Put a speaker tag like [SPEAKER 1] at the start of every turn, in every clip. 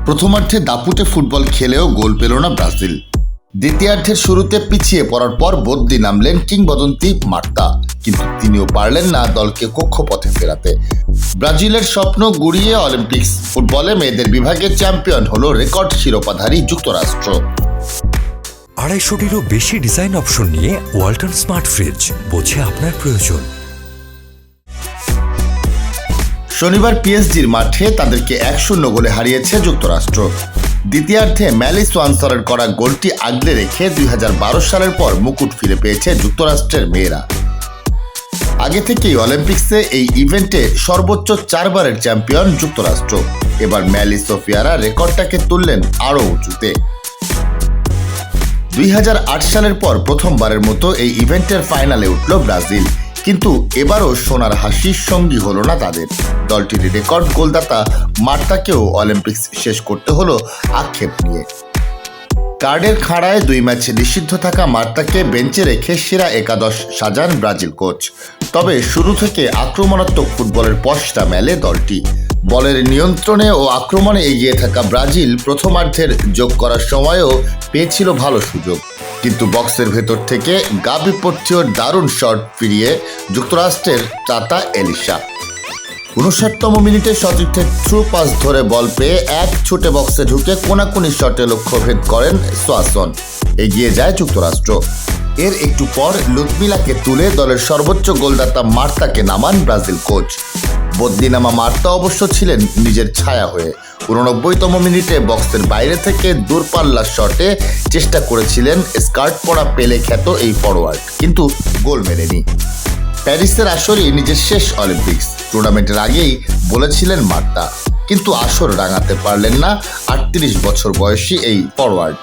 [SPEAKER 1] প্রথমার্ধে দাপুটে ফুটবল খেলেও গোল পেল না ব্রাজিল। দ্বিতীয়ার্ধের শুরুতে পিছিয়ে পড়ার পর বদলি নামলেন কিংবদন্তি মার্তা, কিন্তু তিনিও পারলেন না দলকে কক্ষপথে ফেরাতে। ব্রাজিলের স্বপ্ন গুড়িয়ে অলিম্পিক্স ফুটবলে মেয়েদের বিভাগে চ্যাম্পিয়ন হলো রেকর্ড শিরোপাধারী যুক্তরাষ্ট্র।
[SPEAKER 2] 250টিরও বেশি ডিজাইন অপশন নিয়ে ওয়ালটন স্মার্ট ফ্রিজ, বোঝে আপনার প্রয়োজন।
[SPEAKER 1] শনিবার পিএসজির মাঠে তাদেরকে 1-0 গোলে হারিয়েছে যুক্তরাষ্ট্র। দ্বিতীয়ার্ধে ম্যালিস ওয়ানসরের করা গোলটি আগলে রেখে 2012 সালের পর মুকুট ফিরে পেয়েছে যুক্তরাষ্ট্রের মেয়েরা। আগে থেকেই অলিম্পিক্সে এই ইভেন্টে সর্বোচ্চ 4 বারের চ্যাম্পিয়ন যুক্তরাষ্ট্র। এবার ম্যালিস সোফিয়ারা রেকর্ডটাকে তুললেন আরও উঁচুতে। 2008 সালের পর প্রথমবারের মতো এই ইভেন্টের ফাইনালে উঠল ব্রাজিল, কিন্তু এবারও সোনার হাসির সঙ্গী হলো না তাদের। দলটির রেকর্ড গোলদাতা মার্তাকেও অলিম্পিক্স শেষ করতে হলো আক্ষেপ নিয়ে। কার্ডের খাড়ায় 2 ম্যাচ নিষিদ্ধ থাকা মার্তাকে বেঞ্চে রেখে সেরা একাদশ সাজান ব্রাজিল কোচ। তবে শুরু থেকে আক্রমণাত্মক ফুটবলের পসরা মেলে দলটি। বলের নিয়ন্ত্রণে ও আক্রমণে এগিয়ে থাকা ব্রাজিল প্রথমার্ধের যোগ করার সময়ও পেয়েছিল ভালো সুযোগ, কিন্তু বক্সের ভেতর থেকে গাবি পর্থিওর দারুণ শট ফিরিয়ে যুক্তরাষ্ট্রের তাতা এলিসা। 59তম মিনিটে সতীর্থের থ্রু পাস ধরে বল পেয়ে এক ছুটে বক্সে ঢুকে কোনাকুনি শটে লক্ষ্যভেদ করেন সোয়াসন। এগিয়ে যায় যুক্তরাষ্ট্র। এর একটু পর লুদমিলাকে তুলে দলের সর্বোচ্চ গোলদাতা মার্তাকে নামান ব্রাজিল কোচ। বদলি নামা মার্তা অবশ্য ছিলেন নিজের ছায়া হয়ে। 89তম মিনিটে বক্সের বাইরে থেকে দূরপাল্লার শটে চেষ্টা করেছিলেন স্কার্ট পরা পেলে খ্যাত এই ফরোয়ার্ড, কিন্তু গোল মেলেনি। প্যারিসের আসরই নিজের শেষ অলিম্পিক্স। টুর্নামেন্টের আগেই বলেছিলেন মার্তা, কিন্তু আসর রাঙাতে পারলেন না 38 বছর বয়সী এই ফরওয়ার্ড।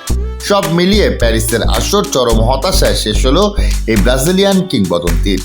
[SPEAKER 1] সব মিলিয়ে প্যারিসের আসর চরম হতাশায় শেষ হলো এই ব্রাজিলিয়ান কিংবদন্তির।